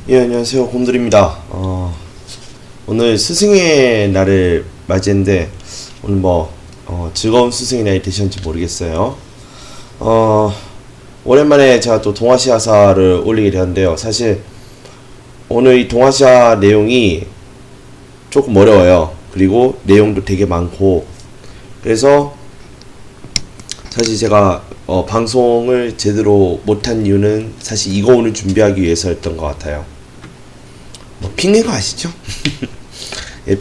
예, 안녕하세요. 곰돌입니다. 오늘 스승의 날을 맞이했는데, 오늘 즐거운 스승의 날이 되셨는지 모르겠어요. 오랜만에 제가 또 동아시아사를 올리게 되었는데요. 사실, 오늘 이 동아시아 내용이 조금 어려워요. 그리고 내용도 되게 많고, 그래서 사실 제가 방송을 제대로 못한 이유는 사실 이거 오늘 준비하기 위해서였던 것 같아요. 핑계인 거 아시죠? 예,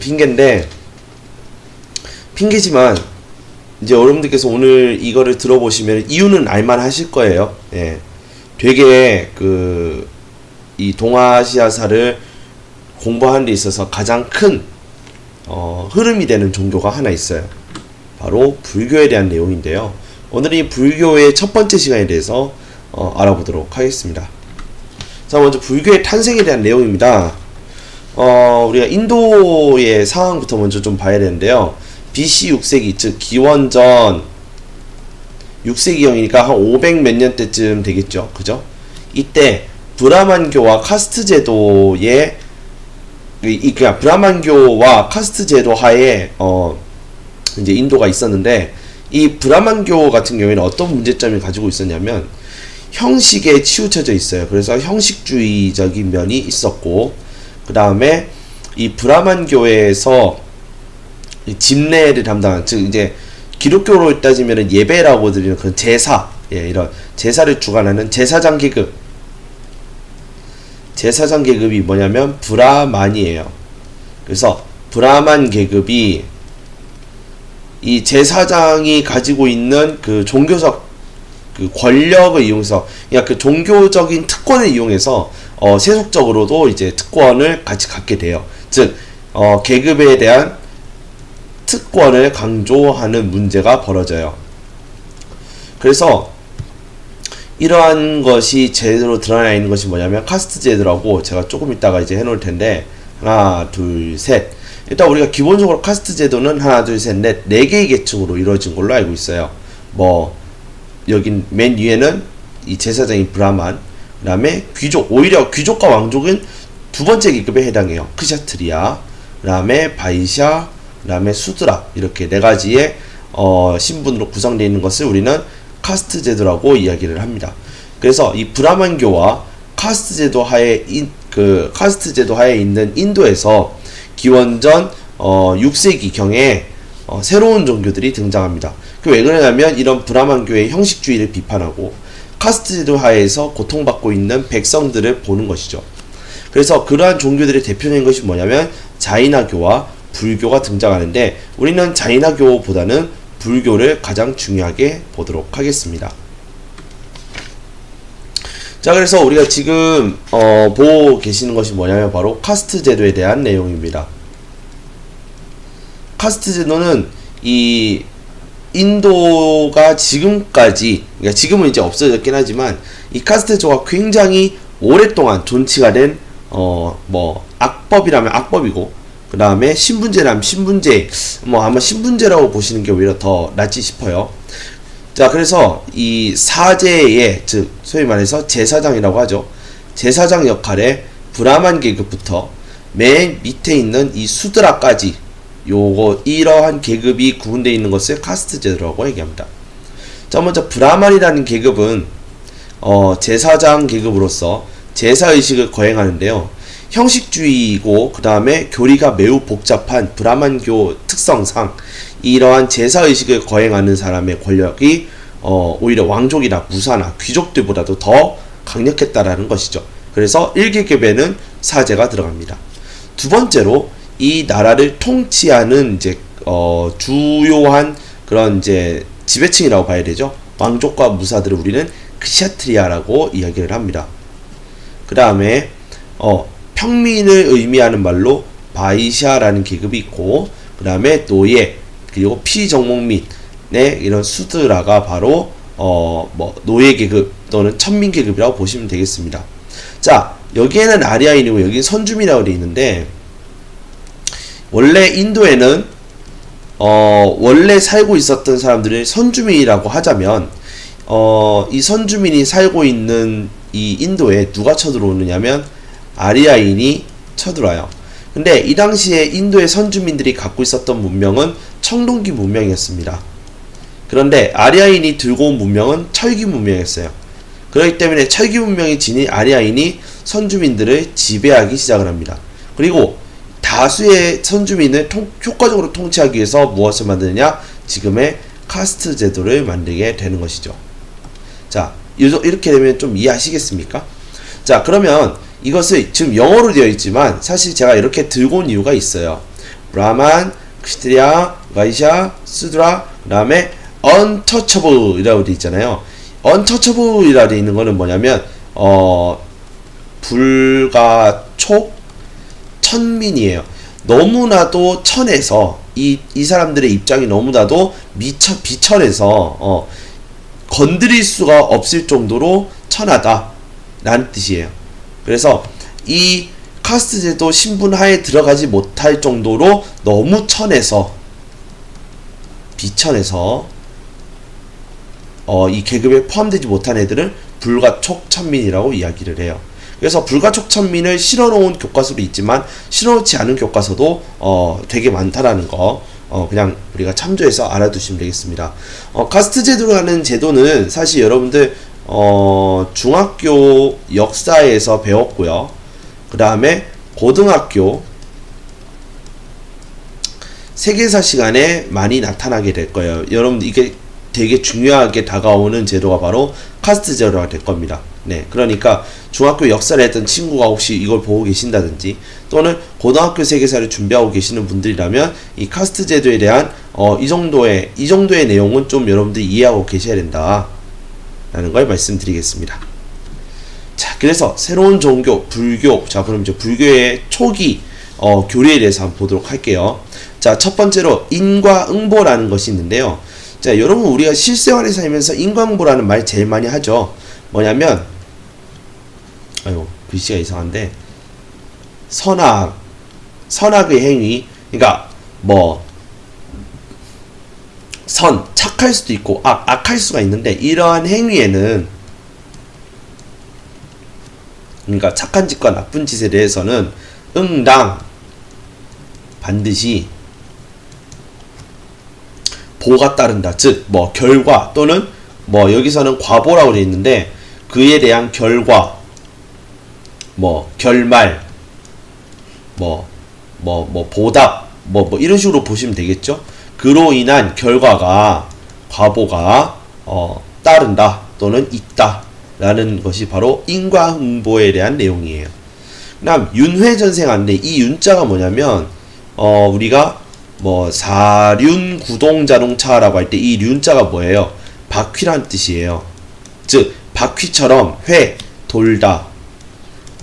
핑계지만 이제 여러분들께서 오늘 이거를 들어보시면 이유는 알만 하실 거예요. 예, 되게 이 동아시아사를 공부하는 데 있어서 가장 큰 흐름이 되는 종교가 하나 있어요. 바로 불교에 대한 내용인데요. 오늘은 이 불교의 첫 번째 시간에 대해서 알아보도록 하겠습니다. 자, 먼저 불교의 탄생에 대한 내용입니다. 우리가 인도의 상황부터 먼저 좀 봐야 되는데요. BC 6세기, 즉 기원전 6세기경이니까 한 500 몇 년 때쯤 되겠죠. 그죠? 이때 브라만교와 카스트 제도의 그냥 브라만교와 카스트 제도 하에 이제 인도가 있었는데, 이 브라만교 같은 경우에는 어떤 문제점을 가지고 있었냐면 형식에 치우쳐져 있어요. 그래서 형식주의적인 면이 있었고, 그 다음에 이 브라만교에서 집례를 담당한, 즉 이제 기독교로 따지면 예배라고 드리는 그런 제사, 이런 제사를 주관하는 제사장 계급이 뭐냐면 브라만이에요. 그래서 브라만 계급이 이 제사장이 가지고 있는 그 종교적 권력을 이용해서, 그러니까 그 종교적인 특권을 이용해서 세속적으로도 이제 특권을 같이 갖게 돼요. 즉 계급에 대한 특권을 강조하는 문제가 벌어져요. 그래서 이러한 것이 제대로 드러나 있는 것이 뭐냐면 카스트 제도라고, 제가 조금 이따가 이제 해놓을 텐데, 하나 둘 셋. 일단 우리가 기본적으로 카스트 제도는 하나 둘 셋 넷 4개의 계층으로 이루어진 걸로 알고 있어요. 여긴 맨 위에는 이 제사장이 브라만, 그 다음에 귀족, 오히려 귀족과 왕족은 두 번째 계급에 해당해요. 크샤트리아, 그 다음에 바이샤, 그 다음에 수드라, 이렇게 4가지의 신분으로 구성되어 있는 것을 우리는 카스트 제도라고 이야기를 합니다. 그래서 이 브라만교와 카스트 제도 하에 있는 인도에서 기원전 6세기경에 새로운 종교들이 등장합니다. 왜 그러냐면 이런 브라만교의 형식주의를 비판하고 카스트 제도 하에서 고통받고 있는 백성들을 보는 것이죠. 그래서 그러한 종교들의 대표적인 것이 뭐냐면 자이나교와 불교가 등장하는데, 우리는 자이나교보다는 불교를 가장 중요하게 보도록 하겠습니다. 자, 그래서 우리가 지금 보고 계시는 것이 뭐냐면 바로 카스트 제도에 대한 내용입니다. 카스트 제도는 이 인도가 지금까지, 그러니까 지금은 이제 없어졌긴 하지만, 이 카스트 제도가 굉장히 오랫동안 존치가 된 악법이라면 악법이고, 그 다음에 신분제라면 신분제, 아마 신분제라고 보시는 게 오히려 더 낫지 싶어요. 자, 그래서 이 사제의, 즉 소위 말해서 제사장이라고 하죠. 제사장 역할에 브라만 계급부터 맨 밑에 있는 이 수드라까지, 이러한 계급이 구분되어 있는 것을 카스트 제도라고 얘기합니다. 자, 먼저 브라만이라는 계급은 제사장 계급으로서 제사의식을 거행하는데요. 형식주의이고, 그 다음에 교리가 매우 복잡한 브라만교 특성상 이러한 제사의식을 거행하는 사람의 권력이 오히려 왕족이나 무사나 귀족들보다도 더 강력했다라는 것이죠. 그래서 1계급에는 사제가 들어갑니다. 두 번째로 이 나라를 통치하는 이제 주요한 그런 이제 지배층이라고 봐야 되죠. 왕족과 무사들을 우리는 크샤트리아라고 이야기를 합니다. 그 다음에 평민을 의미하는 말로 바이샤라는 계급이 있고, 그 다음에 노예, 그리고 피정목민의 이런 수드라가 바로 노예 계급 또는 천민 계급이라고 보시면 되겠습니다. 자, 여기에는 아리아인이고 여기는 선주민이라고 되어 있는데, 원래 인도에는 원래 살고 있었던 사람들을 선주민이라고 하자면, 이 선주민이 살고 있는 이 인도에 누가 쳐들어오느냐면 아리아인이 쳐들어와요. 근데 이 당시에 인도의 선주민들이 갖고 있었던 문명은 청동기 문명이었습니다. 그런데 아리아인이 들고 온 문명은 철기 문명이었어요. 그렇기 때문에 철기 문명이 지닌 아리아인이 선주민들을 지배하기 시작을 합니다. 그리고 다수의 선주민을 효과적으로 통치하기 위해서 무엇을 만드느냐? 지금의 카스트 제도를 만들게 되는 것이죠. 자, 이렇게 되면 좀 이해하시겠습니까? 자, 그러면 이것을 지금 영어로 되어 있지만 사실 제가 이렇게 들고 온 이유가 있어요. 브라만, 크시트리아, 바이샤, 수드라, 그 다음에 untouchable 이라고 되어 있잖아요. untouchable 이라고 되어 있는 거는 뭐냐면 불가촉 천민이에요. 너무나도 천해서 이 사람들의 입장이 너무나도 비천해서 건드릴 수가 없을 정도로 천하다 라는 뜻이에요. 그래서 이 카스트 제도 신분하에 들어가지 못할 정도로 너무 천해서 비천해서 이 계급에 포함되지 못한 애들을 불가촉천민이라고 이야기를 해요. 그래서 불가촉천민을 실어놓은 교과서도 있지만 실어놓지 않은 교과서도 되게 많다라는 거 그냥 우리가 참조해서 알아두시면 되겠습니다. 카스트 제도라는 제도는 사실 여러분들 중학교 역사에서 배웠고요. 그 다음에 고등학교 세계사 시간에 많이 나타나게 될 거예요. 여러분들 이게 되게 중요하게 다가오는 제도가 바로 카스트 제도가 될 겁니다. 네, 그러니까 중학교 역사를 했던 친구가 혹시 이걸 보고 계신다든지 또는 고등학교 세계사를 준비하고 계시는 분들이라면 이 카스트 제도에 대한 이 정도의 내용은 좀 여러분들이 이해하고 계셔야 된다 라는 걸 말씀드리겠습니다. 자, 그래서 새로운 종교 불교. 자, 그럼 이제 불교의 초기 교리에 대해서 한번 보도록 할게요. 자, 첫 번째로 인과응보라는 것이 있는데요. 자, 여러분 우리가 실생활에 살면서 인과응보라는 말 제일 많이 하죠. 뭐냐면 글씨가 이상한데 선악의 행위, 그러니까 착할 수도 있고 악할 수가 있는데 이러한 행위에는, 그러니까 착한 짓과 나쁜 짓에 대해서는 응당 반드시 보가 따른다. 즉 결과 또는 여기서는 과보라고 되어 있는데 그에 대한 결과, 결말, 보답, 이런 식으로 보시면 되겠죠. 그로 인한 결과가, 과보가 따른다 또는 있다 라는 것이 바로 인과응보에 대한 내용이에요. 그다음 윤회전생하인데 이 윤자가 뭐냐면 우리가 사륜구동자동차라고 할 때 이 륜자가 뭐예요? 바퀴란 뜻이에요. 즉 바퀴처럼 돌다,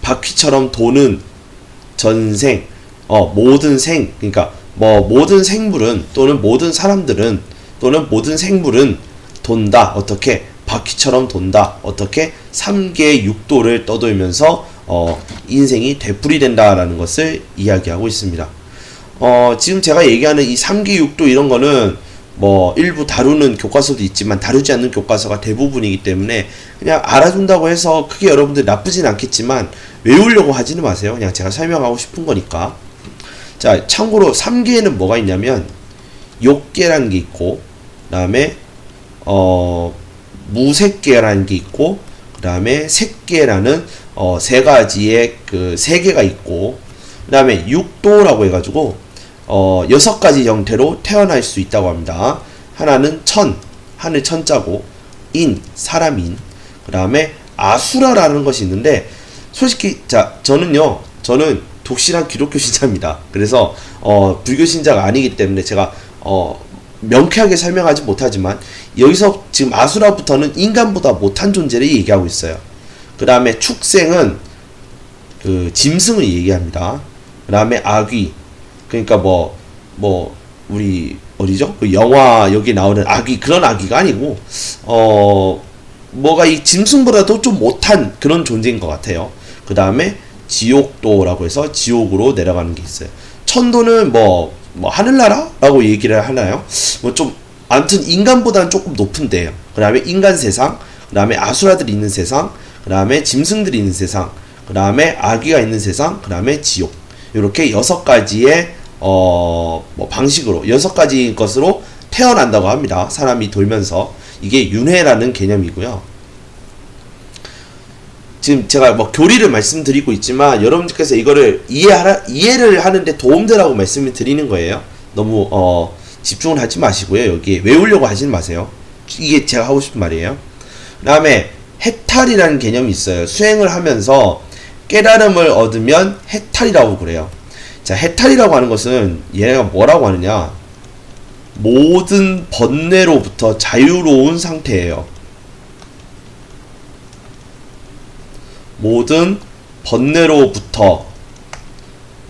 바퀴처럼 도는 전생, 모든 생, 그러니까 모든 생물은 또는 모든 사람들은 또는 모든 생물은 돈다. 어떻게? 바퀴처럼 돈다. 어떻게? 3개의 육도를 떠돌면서 인생이 되풀이된다라는 것을 이야기하고 있습니다. 지금 제가 얘기하는 이 3개 육도 이런 거는 일부 다루는 교과서도 있지만 다루지 않는 교과서가 대부분이기 때문에 그냥 알아둔다고 해서 크게 여러분들 나쁘진 않겠지만 외우려고 하지는 마세요. 그냥 제가 설명하고 싶은 거니까. 자, 참고로 3개에는 뭐가 있냐면 욕계라는 게 있고, 그 다음에 무색계라는 게 있고, 그 다음에 색계라는 세 가지의 그 세 개가 있고, 그 다음에 육도라고 해가지고 6가지 형태로 태어날 수 있다고 합니다. 하나는 하늘 천자고, 사람인, 그 다음에 아수라라는 것이 있는데, 솔직히 저는 독실한 기독교 신자입니다. 그래서 불교 신자가 아니기 때문에 제가 명쾌하게 설명하지 못하지만 여기서 지금 아수라부터는 인간보다 못한 존재를 얘기하고 있어요. 그 다음에 축생은 그 짐승을 얘기합니다. 그 다음에 아귀, 그러니까 우리 어디죠? 그 영화 여기 나오는 아귀, 그런 아귀가 아니고 뭐가 이 짐승보다도 좀 못한 그런 존재인 것 같아요. 그 다음에 지옥도라고 해서 지옥으로 내려가는 게 있어요. 천도는 하늘나라라고 얘기를 하나요? 좀 아무튼 인간보다는 조금 높은데요. 그 다음에 인간 세상, 그 다음에 아수라들이 있는 세상, 그 다음에 짐승들이 있는 세상, 그 다음에 아기가 있는 세상, 그 다음에 지옥. 이렇게 6가지의 뭐 방식으로 6가지 것으로 태어난다고 합니다. 사람이 돌면서. 이게 윤회라는 개념이고요. 지금 제가 뭐 교리를 말씀드리고 있지만 여러분들께서 이거를 이해를 하는데 도움되라고 말씀을 드리는 거예요. 너무 집중을 하지 마시고요. 여기 외우려고 하지 마세요. 이게 제가 하고 싶은 말이에요. 그 다음에 해탈이라는 개념이 있어요. 수행을 하면서 깨달음을 얻으면 해탈이라고 그래요. 자, 해탈이라고 하는 것은 얘네가 뭐라고 하느냐, 모든 번뇌로부터 자유로운 상태예요. 모든 번뇌로부터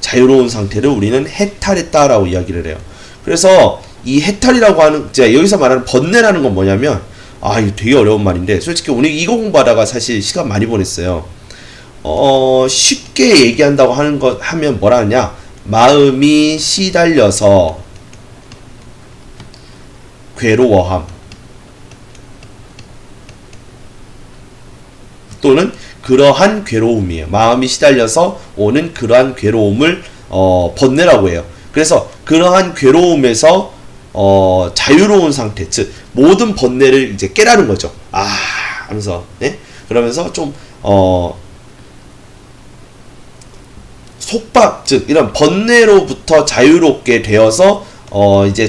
자유로운 상태를 우리는 해탈했다라고 이야기를 해요. 그래서 이 해탈이라고 하는, 제가 여기서 말하는 번뇌라는 건 뭐냐면, 이거 되게 어려운 말인데, 솔직히 오늘 이거 공부하다가 사실 시간 많이 보냈어요. 쉽게 얘기한다고 하면 뭐라 하냐, 마음이 시달려서 괴로워함, 또는 그러한 괴로움이에요. 마음이 시달려서 오는 그러한 괴로움을 번뇌라고 해요. 그래서 그러한 괴로움에서 자유로운 상태, 즉 모든 번뇌를 이제 깨라는 거죠. 하면서, 네? 그러면서 좀 속박, 즉 이런 번뇌로부터 자유롭게 되어서 이제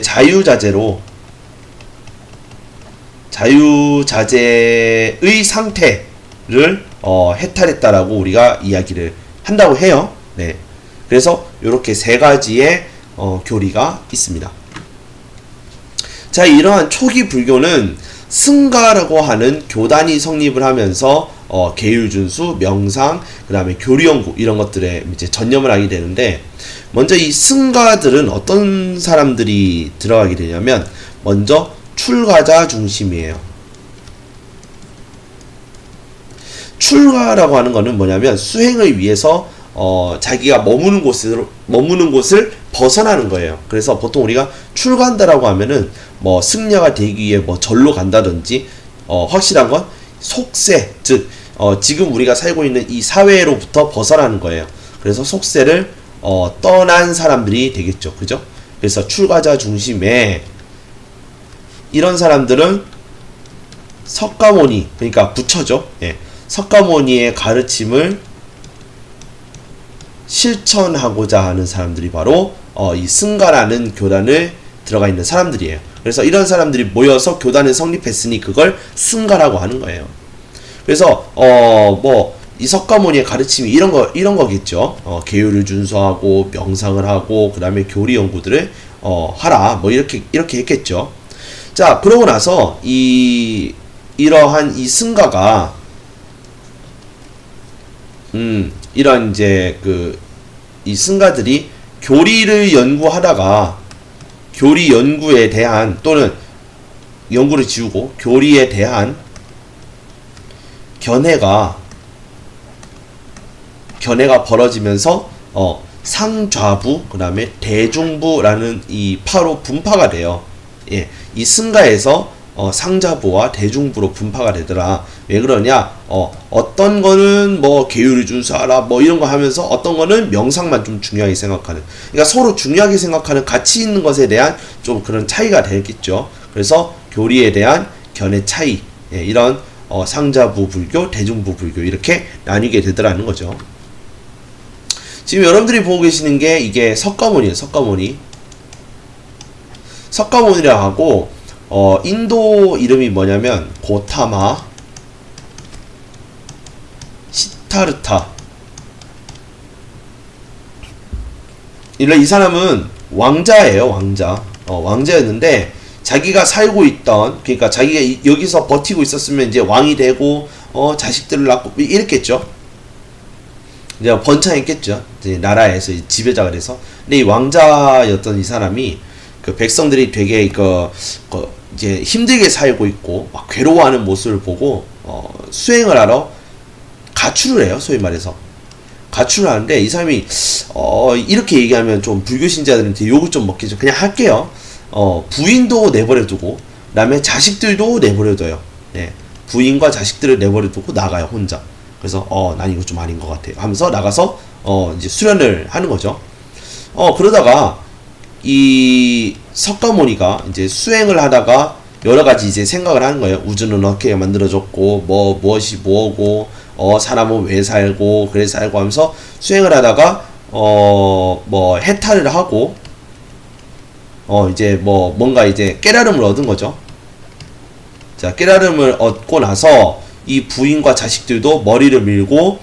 자유자재의 상태를 해탈했다라고 우리가 이야기를 한다고 해요. 네. 그래서 이렇게 3가지의 교리가 있습니다. 자, 이러한 초기 불교는 승가라고 하는 교단이 성립을 하면서 계율준수, 명상, 그 다음에 교리연구 이런 것들에 이제 전념을 하게 되는데, 먼저 이 승가들은 어떤 사람들이 들어가게 되냐면, 먼저 출가자 중심이에요. 출가라고 하는 거는 뭐냐면 수행을 위해서 자기가 머무는 곳을 벗어나는 거예요. 그래서 보통 우리가 출가한다라고 하면은 뭐 승려가 되기 위해 뭐 절로 간다든지, 확실한 건 속세, 즉 지금 우리가 살고 있는 이 사회로부터 벗어나는 거예요. 그래서 속세를 떠난 사람들이 되겠죠. 그죠? 그래서 출가자 중심에 이런 사람들은 석가모니, 그러니까 부처죠. 예. 석가모니의 가르침을 실천하고자 하는 사람들이 바로 이 승가라는 교단을 들어가 있는 사람들이에요. 그래서 이런 사람들이 모여서 교단을 성립했으니 그걸 승가라고 하는 거예요. 그래서 뭐 이 석가모니의 가르침이 이런 거겠죠. 계율을 준수하고 명상을 하고 그 다음에 교리 연구들을 하라, 뭐 이렇게 했겠죠. 자, 그러고 나서 이러한 이 승가가 이런 이제 이 승가들이 교리를 연구하다가 교리 연구에 대한, 또는 연구를 지우고 교리에 대한 견해가 벌어지면서 상좌부, 그 다음에 대중부라는 이 파로 분파가 돼요. 예, 이 승가에서 상자부와 대중부로 분파가 되더라. 왜 그러냐? 어떤 거는 뭐 계율을 준수하라 뭐 이런 거 하면서 어떤 거는 명상만 좀 중요하게 생각하는, 그러니까 서로 중요하게 생각하는 가치 있는 것에 대한 좀 그런 차이가 되겠죠. 그래서 교리에 대한 견해 차이, 예, 이런 상자부 불교, 대중부 불교 이렇게 나뉘게 되더라는 거죠. 지금 여러분들이 보고 계시는 게 이게 석가모니예요. 석가모니라고 하고, 인도 이름이 뭐냐면 고타마 시타르타. 이 사람은 왕자예요. 왕자였는데 자기가 살고 있던, 그러니까 자기가 여기서 버티고 있었으면 이제 왕이 되고 자식들을 낳고 이랬겠죠. 이제 번창했겠죠. 이제 나라에서 지배자가 돼서. 근데 이 왕자였던 이 사람이 그 백성들이 되게 이제 힘들게 살고 있고 막 괴로워하는 모습을 보고 수행을 하러 가출을 해요. 소위 말해서 가출을 하는데, 이 사람이 이렇게 얘기하면 좀 불교 신자들한테 욕을 좀 먹겠죠. 그냥 할게요. 부인도 내버려두고 그다음에 자식들도 내버려둬요. 네. 부인과 자식들을 내버려두고 나가요, 혼자. 그래서 난 이거 좀 아닌 것 같아 하면서 나가서 이제 수련을 하는 거죠. 그러다가 이 석가모니가 이제 수행을 하다가 여러 가지 이제 생각을 하는 거예요. 우주는 어떻게 만들어졌고, 무엇이 뭐고, 사람은 왜 살고, 그래 살고 하면서 수행을 하다가, 해탈을 하고, 이제 뭔가 이제 깨달음을 얻은 거죠. 자, 깨달음을 얻고 나서 이 부인과 자식들도 머리를 밀고,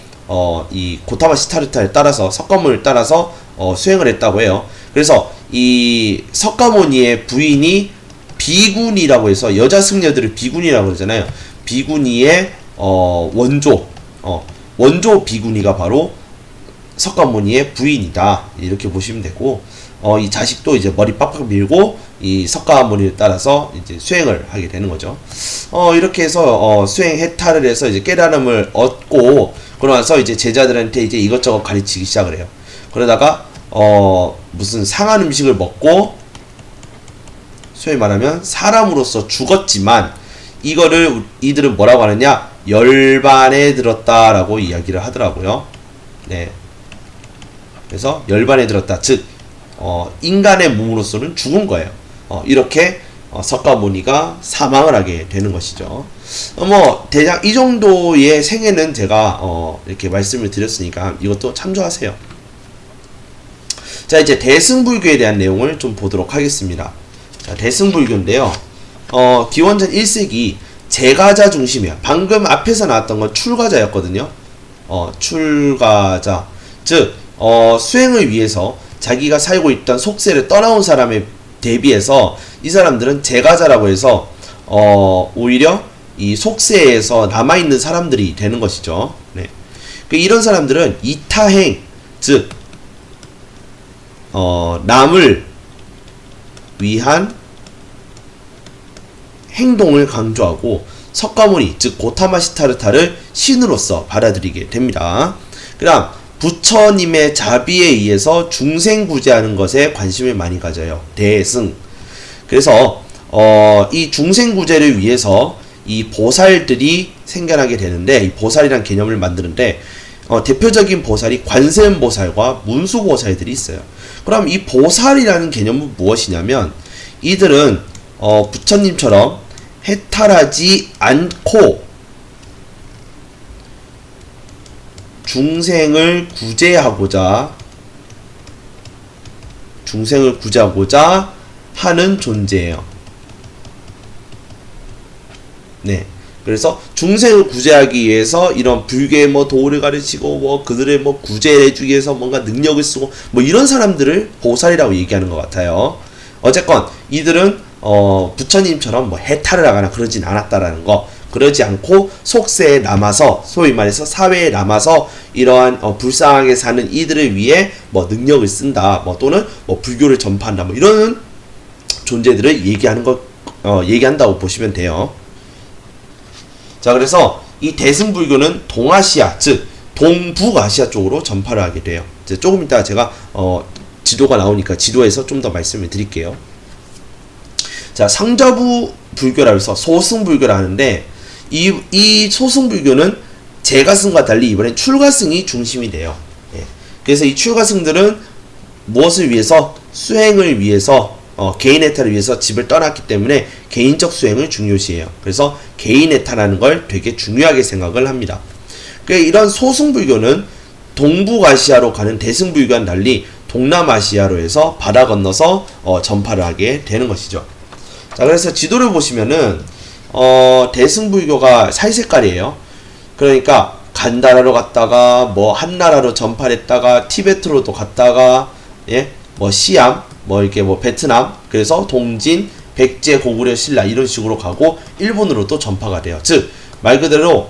이 고타마 시타르타를 따라서, 석가모니를 따라서, 수행을 했다고 해요. 그래서 이 석가모니의 부인이 비구니라고 해서 여자 승려들을 비구니라고 그러잖아요. 비구니의 원조 비구니가 바로 석가모니의 부인이다. 이렇게 보시면 되고, 이 자식도 이제 머리 빡빡 밀고 이 석가모니를 따라서 이제 수행을 하게 되는 거죠. 이렇게 해서 수행 해탈을 해서 이제 깨달음을 얻고, 그러면서 이제 제자들한테 이제 이것저것 가르치기 시작을 해요. 그러다가 무슨 상한 음식을 먹고, 소위 말하면 사람으로서 죽었지만 이거를 이들은 뭐라고 하느냐, 열반에 들었다라고 이야기를 하더라고요. 네. 그래서 열반에 들었다, 즉 인간의 몸으로서는 죽은 거예요. 이렇게 석가모니가 사망을 하게 되는 것이죠. 대략 이 정도의 생애는 제가 이렇게 말씀을 드렸으니까 이것도 참조하세요. 자, 이제 대승불교에 대한 내용을 좀 보도록 하겠습니다. 자, 대승불교인데요. 기원전 1세기 제가자 중심이야. 방금 앞에서 나왔던 건 출가자였거든요. 출가자. 즉, 수행을 위해서 자기가 살고 있던 속세를 떠나온 사람에 대비해서 이 사람들은 제가자라고 해서, 오히려 이 속세에서 남아있는 사람들이 되는 것이죠. 네. 이런 사람들은 이타행, 즉, 남을 위한 행동을 강조하고 석가모니, 즉 고타마 시타르타를 신으로서 받아들이게 됩니다. 그 다음 부처님의 자비에 의해서 중생구제하는 것에 관심을 많이 가져요. 대승. 그래서 이 중생구제를 위해서 이 보살들이 생겨나게 되는데, 이 보살이란 개념을 만드는데 대표적인 보살이 관세음보살과 문수보살들이 있어요. 그럼 이 보살이라는 개념은 무엇이냐면, 이들은 부처님처럼 해탈하지 않고 중생을 구제하고자 하는 존재예요. 네. 그래서 중생을 구제하기 위해서 이런 불교의 도를 가르치고 그들의 구제를 해주기 위해서 뭔가 능력을 쓰고 이런 사람들을 보살이라고 얘기하는 것 같아요. 어쨌건 이들은 부처님처럼 해탈을 하거나 그러진 않았다라는 거. 그러지 않고 속세에 남아서, 소위 말해서 사회에 남아서 이러한 불쌍하게 사는 이들을 위해 능력을 쓴다, 또는 불교를 전파한다, 이런 존재들을 얘기한다고 보시면 돼요. 자, 그래서 이 대승불교는 동아시아, 즉 동북아시아 쪽으로 전파를 하게 돼요. 이제 조금 이따 제가 지도가 나오니까 지도에서 좀 더 말씀을 드릴게요. 자, 상저부 불교라고 해서 소승불교라 하는데, 이 소승불교는 제가승과 달리 이번엔 출가승이 중심이 돼요. 예. 그래서 이 출가승들은 무엇을 위해서? 수행을 위해서, 개인 해탈을 위해서 집을 떠났기 때문에 개인적 수행을 중요시해요. 그래서 개인 해탈하는 걸 되게 중요하게 생각을 합니다. 이런 소승불교는 동북아시아로 가는 대승불교와는 달리 동남아시아로 해서 바다 건너서 전파를 하게 되는 것이죠. 자, 그래서 지도를 보시면은 대승불교가 살색깔이에요. 그러니까 간다라로 갔다가 한나라로 전파를 했다가 티베트로도 갔다가, 예, 시암, 이렇게 베트남, 그래서 동진, 백제, 고구려, 신라 이런 식으로 가고 일본으로도 전파가 돼요. 즉 말 그대로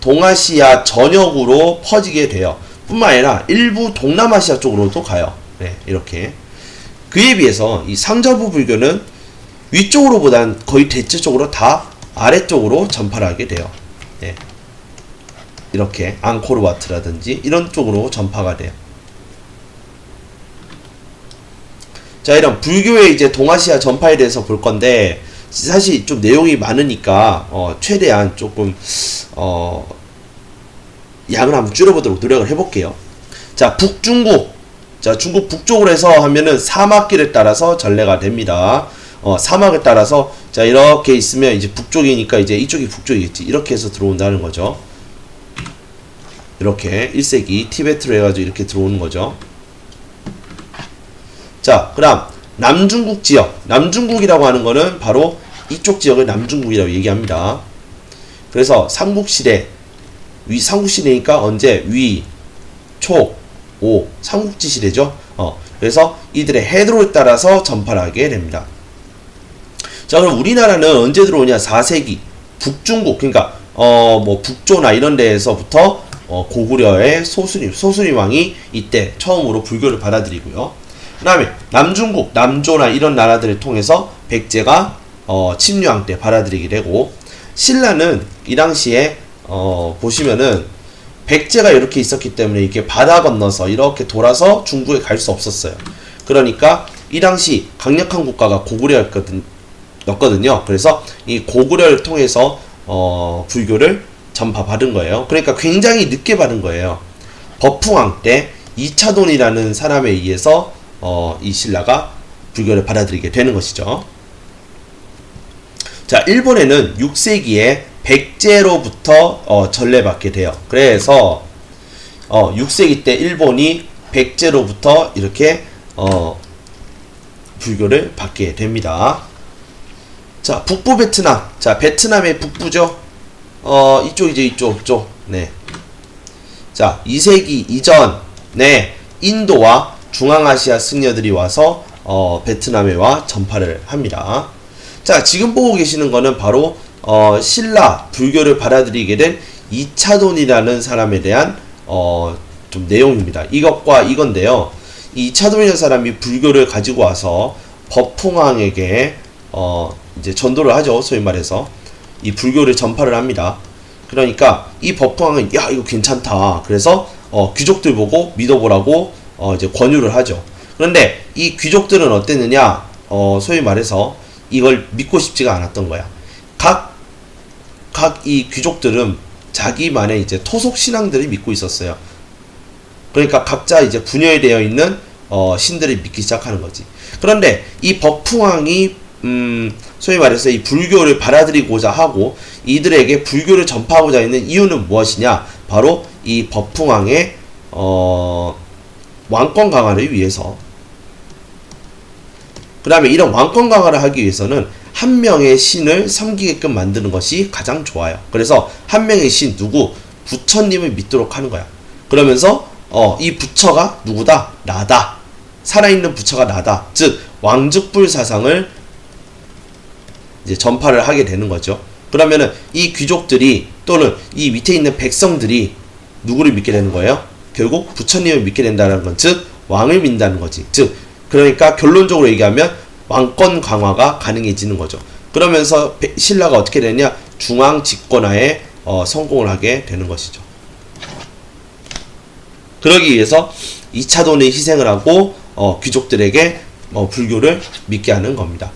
동아시아 전역으로 퍼지게 돼요. 뿐만 아니라 일부 동남아시아 쪽으로도 가요. 네, 이렇게. 그에 비해서 이 상저부 불교는 위쪽으로보단 거의 대체적으로 다 아래쪽으로 전파를 하게 돼요. 네. 이렇게 앙코르와트라든지 이런 쪽으로 전파가 돼요. 자, 이런 불교의 이제 동아시아 전파에 대해서 볼 건데, 사실 좀 내용이 많으니까 최대한 조금 양을 한번 줄여보도록 노력을 해볼게요. 자, 북중국. 자, 중국 북쪽으로 해서 하면은 사막길을 따라서 전래가 됩니다. 사막을 따라서 자 이렇게 있으면 이제 북쪽이니까 이제 이쪽이 북쪽이겠지. 이렇게 해서 들어온다는 거죠. 이렇게 1세기 티베트로 해가지고 이렇게 들어오는 거죠. 자, 그다음 남중국 지역. 남중국이라고 하는 거는 바로 이쪽 지역을 남중국이라고 얘기합니다. 그래서 삼국시대 삼국시대니까 언제 위, 촉, 오 삼국지 시대죠. 그래서 이들의 해도를 따라서 전파를 하게 됩니다. 자, 그럼 우리나라는 언제 들어오냐? 4세기 북중국, 그러니까 뭐 북조나 이런 데에서부터 고구려의 소수림 왕이 이때 처음으로 불교를 받아들이고요. 그 다음에 남중국, 남조나 이런 나라들을 통해서 백제가 침략 때 받아들이게 되고, 신라는 이 당시에 보시면은 백제가 이렇게 있었기 때문에 이렇게 바다 건너서 이렇게 돌아서 중국에 갈 수 없었어요. 그러니까 이 당시 강력한 국가가 고구려였거든요. 그래서 이 고구려를 통해서 불교를 전파받은 거예요. 그러니까 굉장히 늦게 받은 거예요. 버풍왕 때 이차돈이라는 사람에 의해서 이 신라가 불교를 받아들이게 되는 것이죠. 자, 일본에는 6세기에 백제로부터 전래받게 돼요. 그래서 6세기 때 일본이 백제로부터 이렇게 불교를 받게 됩니다. 자, 북부 베트남. 자, 베트남의 북부죠. 이쪽이죠, 이쪽. 네. 자, 2세기 이전에 인도와 중앙아시아 승려들이 와서 베트남에 와 전파를 합니다. 자, 지금 보고 계시는 거는 바로 신라 불교를 받아들이게 된 이차돈이라는 사람에 대한 좀 내용입니다. 이것과 이건데요. 이 이차돈이라는 사람이 불교를 가지고 와서 버풍왕에게 이제 전도를 하죠. 소위 말해서 이 불교를 전파를 합니다. 그러니까 이 버풍왕은 야 이거 괜찮다. 그래서 귀족들 보고 믿어보라고 이제 권유를 하죠. 그런데 이 귀족들은 어땠느냐? 소위 말해서 이걸 믿고 싶지가 않았던 거야. 각 이 귀족들은 자기만의 이제 토속 신앙들을 믿고 있었어요. 그러니까 각자 이제 분열되어 있는 신들을 믿기 시작하는 거지. 그런데 이 버풍왕이 소위 말해서 이 불교를 받아들이고자 하고 이들에게 불교를 전파하고자 있는 이유는 무엇이냐? 바로 이 버풍왕의 왕권 강화를 위해서. 그 다음에 이런 왕권 강화를 하기 위해서는 한 명의 신을 섬기게끔 만드는 것이 가장 좋아요. 그래서 한 명의 신 누구? 부처님을 믿도록 하는 거야. 그러면서 이 부처가 누구다? 나다. 살아있는 부처가 나다. 즉 왕즉불 사상을 이제 전파를 하게 되는 거죠. 그러면은 이 귀족들이 또는 이 밑에 있는 백성들이 누구를 믿게 되는 거예요? 결국 부처님을 믿게 된다는 건 즉 왕을 믿는다는 거지. 즉 그러니까 결론적으로 얘기하면 왕권 강화가 가능해지는 거죠. 그러면서 신라가 어떻게 되냐? 중앙 집권화에 성공을 하게 되는 것이죠. 그러기 위해서 이차돈의 희생을 하고 귀족들에게 불교를 믿게 하는 겁니다.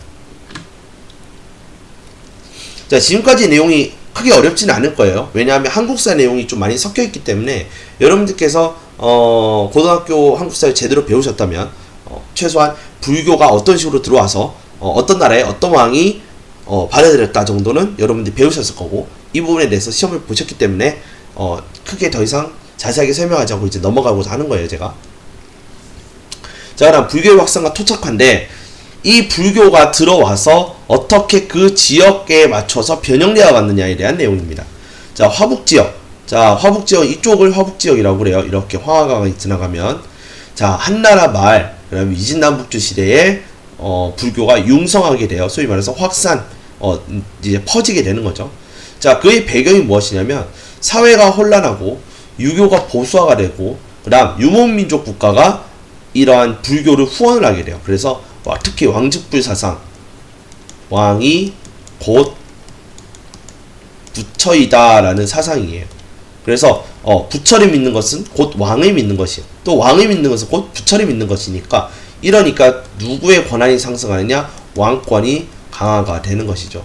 자, 지금까지 내용이 크게 어렵지는 않을 거예요. 왜냐하면 한국사 내용이 좀 많이 섞여 있기 때문에 여러분들께서 고등학교 한국사를 제대로 배우셨다면 최소한 불교가 어떤 식으로 들어와서 어떤 나라에 어떤 왕이 받아들였다 정도는 여러분들이 배우셨을 거고, 이 부분에 대해서 시험을 보셨기 때문에 크게 더 이상 자세하게 설명하지 않고 이제 넘어가고자 하는 거예요, 제가. 자, 그럼 불교의 확산과 토착화인데 이 불교가 들어와서 어떻게 그 지역에 맞춰서 변형되어 갔느냐에 대한 내용입니다. 자, 화북지역. 자, 화북지역, 이쪽을 화북지역이라고 그래요. 이렇게 황하강이 지나가면. 자, 한나라 말, 그다음에 위진남북조 시대에 불교가 융성하게 돼요. 소위 말해서 확산, 이제 퍼지게 되는 거죠. 자, 그의 배경이 무엇이냐면 사회가 혼란하고 유교가 보수화가 되고, 그다음 유목민족 국가가 이러한 불교를 후원을 하게 돼요. 그래서 특히 왕즉불 사상, 왕이 곧 부처이다라는 사상이에요. 그래서 부처를 믿는 것은 곧 왕을 믿는 것이에요. 또 왕을 믿는 것은 곧 부처를 믿는 것이니까, 이러니까 누구의 권한이 상승하느냐? 왕권이 강화가 되는 것이죠.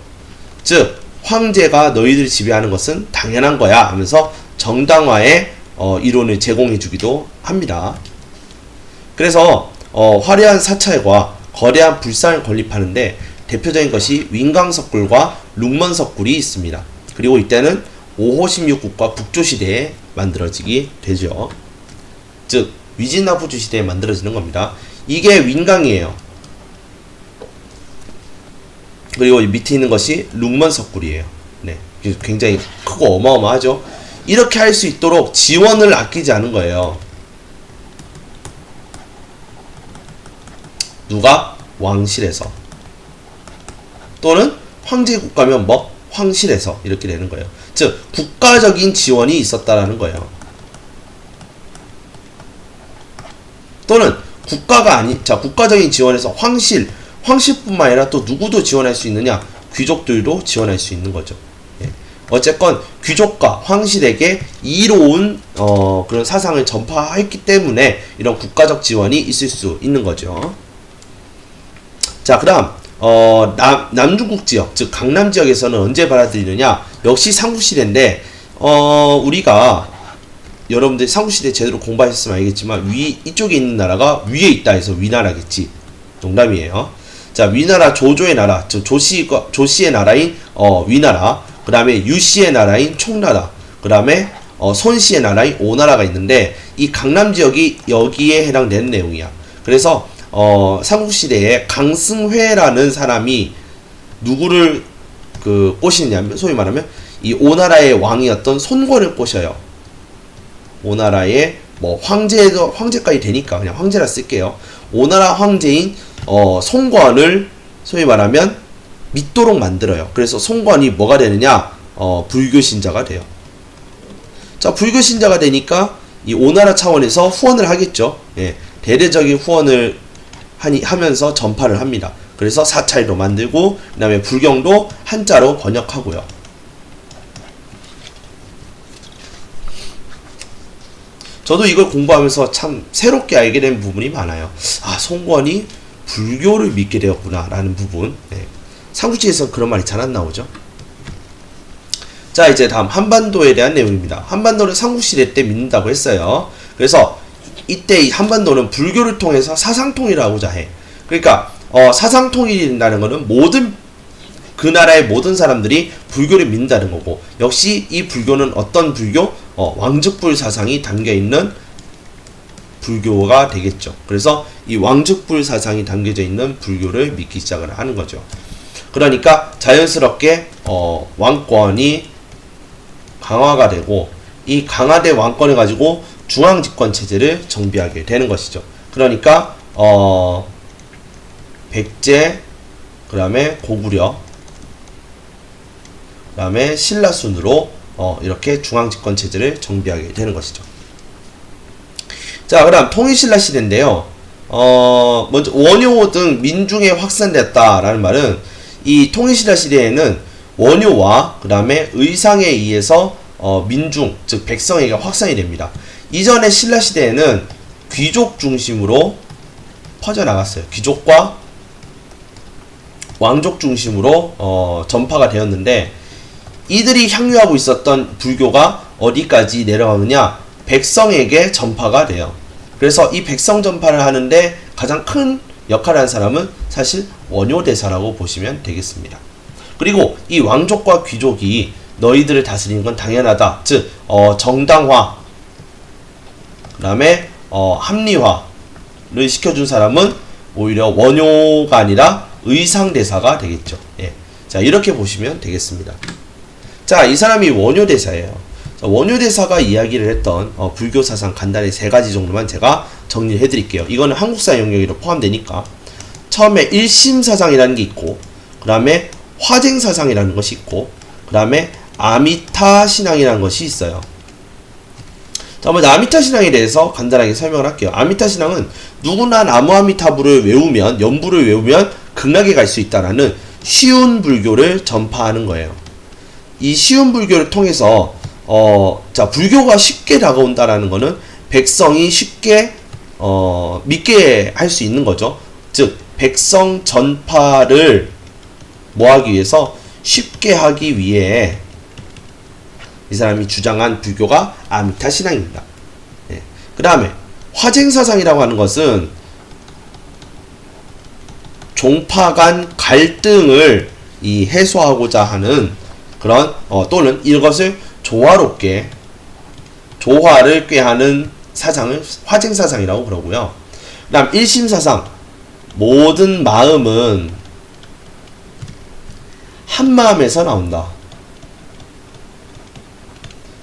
즉 황제가 너희들이 지배하는 것은 당연한 거야 하면서 정당화의 이론을 제공해 주기도 합니다. 그래서 화려한 사찰과 거대한 불상을 건립하는데 대표적인 것이 윈강석굴과 룩먼석굴이 있습니다. 그리고 이때는 5호 16국과 북조시대에 만들어지게 되죠. 즉 위진나부주 시대에 만들어지는 겁니다. 이게 윈강이에요. 그리고 밑에 있는 것이 룩먼석굴이에요. 네, 굉장히 크고 어마어마하죠. 이렇게 할 수 있도록 지원을 아끼지 않은 거예요. 누가? 왕실에서. 또는 황제 국가면 뭐? 황실에서 이렇게 되는 거예요. 즉 국가적인 지원이 있었다라는 거예요. 또는 국가가 자 국가적인 지원에서 황실뿐만 아니라 또 누구도 지원할 수 있느냐? 귀족들도 지원할 수 있는 거죠. 예. 어쨌건 귀족과 황실에게 이로운 그런 사상을 전파했기 때문에 이런 국가적 지원이 있을 수 있는 거죠. 자, 그다음 남중국 지역, 즉 강남 지역에서는 언제 받아들이느냐? 역시 삼국시대인데 우리가 여러분들 삼국시대 제대로 공부하셨으면 알겠지만 이쪽에 있는 나라가 위에 있다 해서 위나라겠지. 농담이에요. 자, 위나라 조조의 나라, 즉 조씨의 나라인 위나라, 그 다음에 유씨의 나라인 총나라, 그 다음에 손씨의 나라인 오나라가 있는데 이 강남 지역이 여기에 해당되는 내용이야. 그래서 삼국시대에 강승회라는 사람이 누구를 꼬시느냐면 소위 말하면 이 오나라의 왕이었던 손권을 꼬셔요. 오나라의 뭐 황제까지 되니까 그냥 황제라 쓸게요. 오나라 황제인 손권을 소위 말하면 믿도록 만들어요. 그래서 손권이 뭐가 되느냐? 불교 신자가 돼요. 자, 불교 신자가 되니까 이 오나라 차원에서 후원을 하겠죠. 예, 대대적인 후원을 하면서 전파를 합니다. 그래서 사찰도 만들고 그 다음에 불경도 한자로 번역하고요. 저도 이걸 공부하면서 참 새롭게 알게 된 부분이 많아요. 아, 손권이 불교를 믿게 되었구나 라는 부분. 네. 삼국지에서 그런 말이 잘 안 나오죠. 자, 이제 다음 한반도에 대한 내용입니다. 한반도는 삼국시대 때 믿는다고 했어요. 그래서 이때 이 한반도는 불교를 통해서 사상통일을 하고자 해. 그러니까 사상통일이 된다는 것은 그 나라의 모든 사람들이 불교를 믿는다는 거고, 역시 이 불교는 어떤 불교? 왕즉불 사상이 담겨있는 불교가 되겠죠. 그래서 이 왕즉불 사상이 담겨져 있는 불교를 믿기 시작을 하는 거죠. 그러니까 자연스럽게 왕권이 강화가 되고, 이 강화된 왕권을 가지고 중앙집권 체제를 정비하게 되는 것이죠. 그러니까 백제, 그 다음에 고구려, 그 다음에 신라 순으로 이렇게 중앙집권 체제를 정비하게 되는 것이죠. 자, 그 다음 통일신라 시대인데요. 먼저 원효 등 민중에 확산되었다라는 말은, 이 통일신라 시대에는 원효와 그 다음에 의상에 의해서 민중, 즉 백성에게 확산이 됩니다. 이전의 신라 시대에는 귀족 중심으로 퍼져나갔어요. 귀족과 왕족 중심으로 전파가 되었는데, 이들이 향유하고 있었던 불교가 어디까지 내려가느냐? 백성에게 전파가 돼요. 그래서 이 백성 전파를 하는데 가장 큰 역할을 한 사람은 사실 원효대사라고 보시면 되겠습니다. 그리고 이 왕족과 귀족이 너희들을 다스리는 건 당연하다. 즉 정당화, 그 다음에 합리화를 시켜준 사람은 오히려 원효가 아니라 의상대사가 되겠죠. 예. 자, 이렇게 보시면 되겠습니다. 자, 이 사람이 원효대사예요. 원효대사가 이야기를 했던 불교 사상 간단히 3가지 정도만 제가 정리를 해드릴게요. 이거는 한국사 영역으로 포함되니까. 처음에 일심사상이라는 게 있고, 그 다음에 화쟁사상이라는 것이 있고, 그 다음에 아미타 신앙이라는 것이 있어요. 자, 먼저 아미타 신앙에 대해서 간단하게 설명을 할게요. 아미타 신앙은 누구나 나무아미타불을 외우면, 연부를 외우면 극락에 갈 수 있다라는 쉬운 불교를 전파하는 거예요. 이 쉬운 불교를 통해서 자, 불교가 쉽게 다가온다라는 거는 백성이 쉽게 믿게 할 수 있는 거죠. 즉 백성 전파를 뭐 하기 위해서? 쉽게 하기 위해 이 사람이 주장한 불교가 아미타 신앙입니다. 예. 그 다음에 화쟁사상이라고 하는 것은 종파 간 갈등을 해소하고자 하는 그런 또는 이것을 조화롭게 조화를 꾀하는 사상을 화쟁사상이라고 그러고요. 그 다음 일심사상, 모든 마음은 한마음에서 나온다.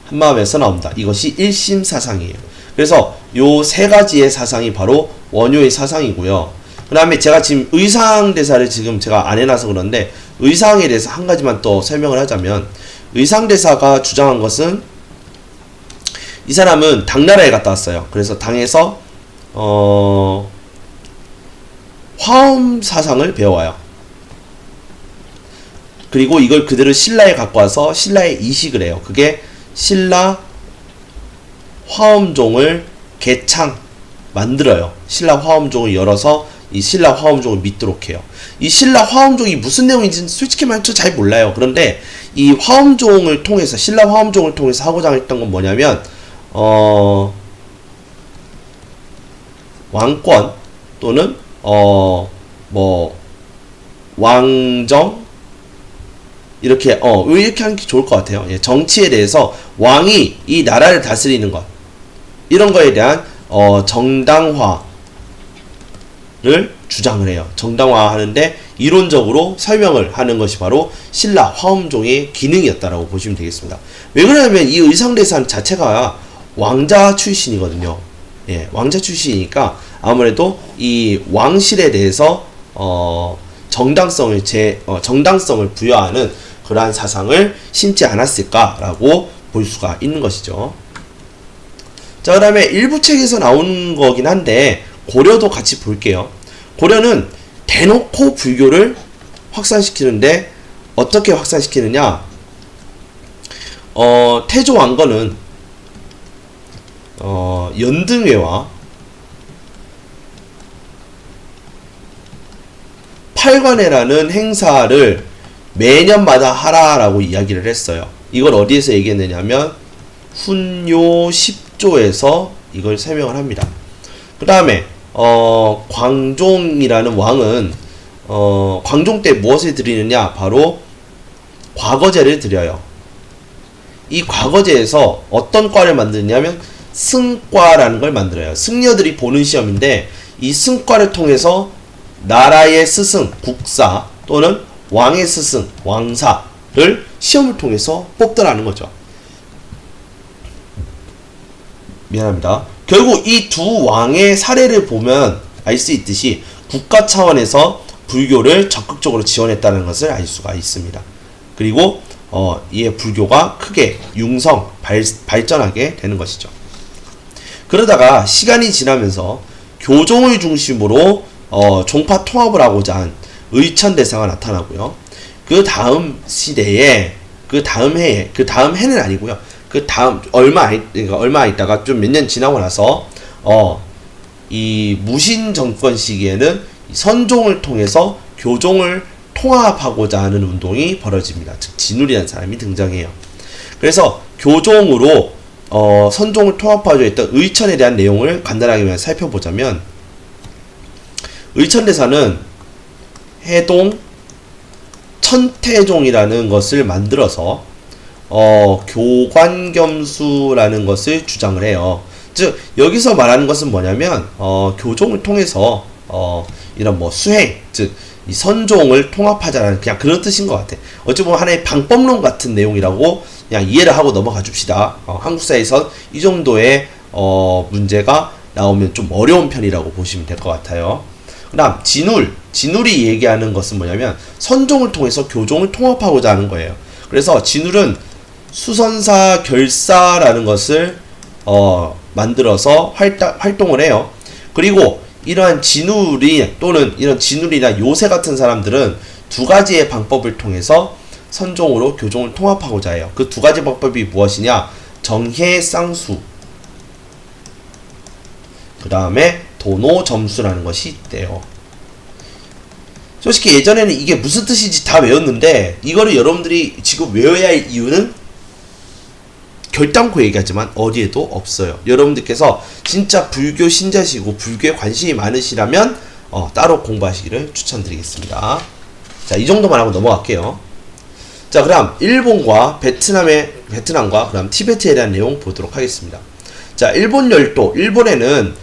한마음에서 나온다. 이것이 일심사상이에요. 그래서 요 세 가지의 사상이 바로 원효의 사상이고요. 그 다음에 제가 지금 의상대사를 지금 제가 안 해놔서 그런데 의상에 대해서 한 가지만 또 설명을 하자면, 의상대사가 주장한 것은 이 사람은 당나라에 갔다 왔어요. 그래서 당에서 화엄 사상을 배워와요. 그리고 이걸 그대로 신라에 갖고 와서 신라에 이식을 해요. 그게 신라 화엄종을 개창 만들어요. 신라 화엄종을 열어서 이 신라 화엄종을 믿도록 해요. 이 신라 화엄종이 무슨 내용인지는 솔직히 말해서 잘 몰라요. 그런데 이 화엄종을 통해서, 신라 화엄종을 통해서 하고자 했던 건 뭐냐면 왕권 또는 왕정 이렇게 하는 게 좋을 것 같아요. 예, 정치에 대해서 왕이 이 나라를 다스리는 것, 이런 거에 대한 정당화를 주장을 해요. 정당화하는데 이론적으로 설명을 하는 것이 바로 신라 화엄종의 기능이었다라고 보시면 되겠습니다. 왜 그러냐면 이 의상대상 자체가 왕자 출신이거든요. 예, 왕자 출신이니까 아무래도 이 왕실에 대해서 정당성을 부여하는 그러한 사상을 심지 않았을까라고 볼 수가 있는 것이죠. 자, 그 다음에 일부 책에서 나오는 거긴 한데 고려도 같이 볼게요. 고려는 대놓고 불교를 확산시키는데 어떻게 확산시키느냐? 태조 왕건은 연등회와 팔관회라는 행사를 매년마다 하라라고 이야기를 했어요. 이걸 어디에서 얘기했느냐면 훈요 10조에서 이걸 설명을 합니다. 그 다음에 광종이라는 왕은 광종 때 무엇을 드리느냐? 바로 과거제를 드려요. 이 과거제에서 어떤 과를 만드냐면 승과라는 걸 만들어요. 승려들이 보는 시험인데 이 승과를 통해서 나라의 스승, 국사 또는 왕의 스승, 왕사를 시험을 통해서 뽑더라는 거죠. 미안합니다. 결국 이 두 왕의 사례를 보면 알 수 있듯이 국가 차원에서 불교를 적극적으로 지원했다는 것을 알 수가 있습니다. 그리고 이에 불교가 크게 발전하게 되는 것이죠. 그러다가 시간이 지나면서 교종을 중심으로 종파 통합을 하고자 한 의천대사가 나타나고요. 그 다음 시대에, 그 다음 해는 아니고요. 얼마 있다가 좀 몇 년 지나고 나서 이 무신 정권 시기에는 선종을 통해서 교종을 통합하고자 하는 운동이 벌어집니다. 즉 진울이라는 사람이 등장해요. 그래서 교종으로 선종을 통합하려 했던 의천에 대한 내용을 간단하게 살펴보자면, 의천대사는 해동 천태종이라는 것을 만들어서 교관겸수라는 것을 주장을 해요. 즉 여기서 말하는 것은 뭐냐면 교종을 통해서 이런 수행, 즉 이 선종을 통합하자라는 그냥 그런 뜻인 것 같아. 어찌 보면 하나의 방법론 같은 내용이라고 그냥 이해를 하고 넘어가 줍시다. 한국사에선 이 정도의 문제가 나오면 좀 어려운 편이라고 보시면 될 것 같아요. 그 다음 진울이 얘기하는 것은 뭐냐면 선종을 통해서 교종을 통합하고자 하는 거예요. 그래서 진울은 수선사 결사라는 것을 만들어서 활동을 해요. 그리고 이러한 진울이 또는 이런 진울이나 요새 같은 사람들은 두 가지의 방법을 통해서 선종으로 교종을 통합하고자 해요. 그 두 가지 방법이 무엇이냐? 정해쌍수, 그 다음에 도노점수라는 것이 있대요. 솔직히 예전에는 이게 무슨 뜻인지 다 외웠는데 이거를 여러분들이 지금 외워야 할 이유는 결단코 얘기하지만 어디에도 없어요. 여러분들께서 진짜 불교 신자시고 불교에 관심이 많으시라면 따로 공부하시기를 추천드리겠습니다. 자, 이 정도만 하고 넘어갈게요. 자, 그럼 일본과 베트남과 그다음 티베트에 대한 내용 보도록 하겠습니다. 자, 일본 열도, 일본에는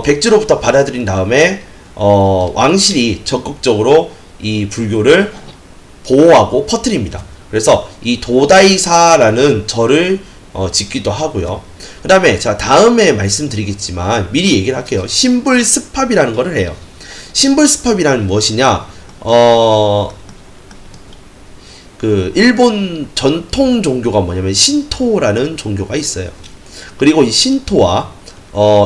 백제로부터 받아들인 다음에 왕실이 적극적으로 이 불교를 보호하고 퍼뜨립니다. 그래서 이 도다이사라는 절을 짓기도 하고요. 그 다음에 자, 다음에 말씀드리겠지만 미리 얘기를 할게요. 신불스팝이라는 거를 해요. 신불스팝이라는 무엇이냐? 그 일본 전통 종교가 뭐냐면 신토라는 종교가 있어요. 그리고 이 신토와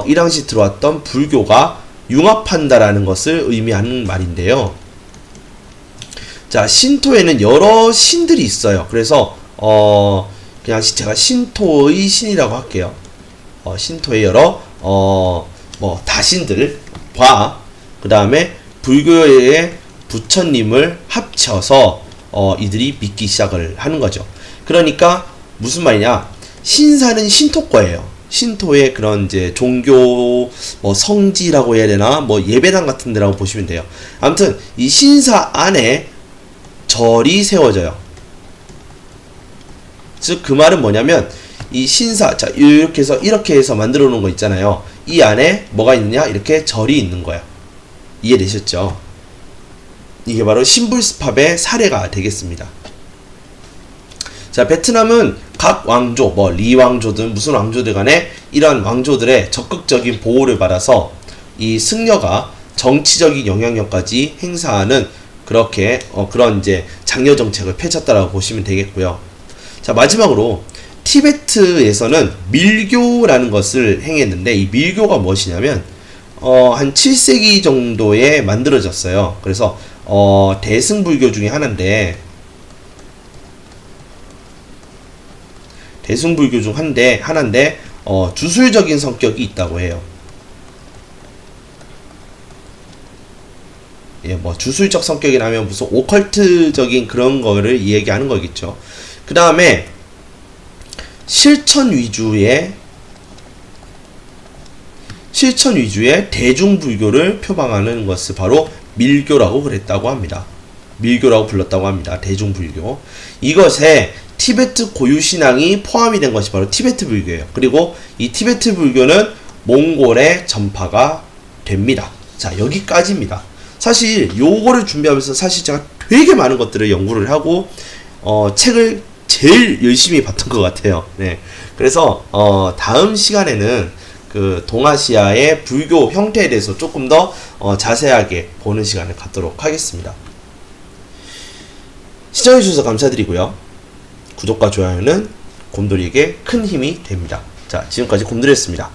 이 당시 들어왔던 불교가 융합한다라는 것을 의미하는 말인데요. 자, 신토에는 여러 신들이 있어요. 그래서 그냥 제가 신토의 신이라고 할게요. 신토의 여러 뭐 다신들과 그 다음에 불교의 부처님을 합쳐서 이들이 믿기 시작을 하는 거죠. 그러니까 무슨 말이냐? 신사는 신토 거예요. 신토의 그런 이제 종교 뭐 성지라고 해야 되나 뭐 예배당 같은 데라고 보시면 돼요. 아무튼 이 신사 안에 절이 세워져요. 즉 그 말은 뭐냐면 이 신사, 자, 이렇게 해서 만들어 놓은 거 있잖아요. 이 안에 뭐가 있느냐? 이렇게 절이 있는 거야. 이해되셨죠? 이게 바로 신불스팝의 사례가 되겠습니다. 자, 베트남은 각 왕조, 뭐 리왕조든 무슨 왕조들 간에 이런 왕조들의 적극적인 보호를 받아서 이 승려가 정치적인 영향력까지 행사하는 그렇게 그런 이제 장려 정책을 펼쳤다라고 보시면 되겠고요. 자, 마지막으로 티베트에서는 밀교라는 것을 행했는데 이 밀교가 무엇이냐면 한 7세기 정도에 만들어졌어요. 그래서 대승불교 중에 하나인데 하나인데 주술적인 성격이 있다고 해요. 예, 뭐 주술적 성격이라면 무슨 오컬트적인 그런 거를 얘기하는 거겠죠. 그 다음에 실천 위주의 대중불교를 표방하는 것을 바로 밀교라고 그랬다고 합니다. 밀교라고 불렀다고 합니다. 대중불교. 이것에 티베트 고유신앙이 포함이 된 것이 바로 티베트 불교예요. 그리고 이 티베트 불교는 몽골에 전파가 됩니다. 자, 여기까지입니다. 사실 요거를 준비하면서 사실 제가 되게 많은 것들을 연구를 하고 책을 제일 열심히 봤던 것 같아요. 네. 그래서 다음 시간에는 그 동아시아의 불교 형태에 대해서 조금 더 자세하게 보는 시간을 갖도록 하겠습니다. 시청해주셔서 감사드리고요. 구독과 좋아요는 곰돌이에게 큰 힘이 됩니다. 자, 지금까지 곰돌이였습니다.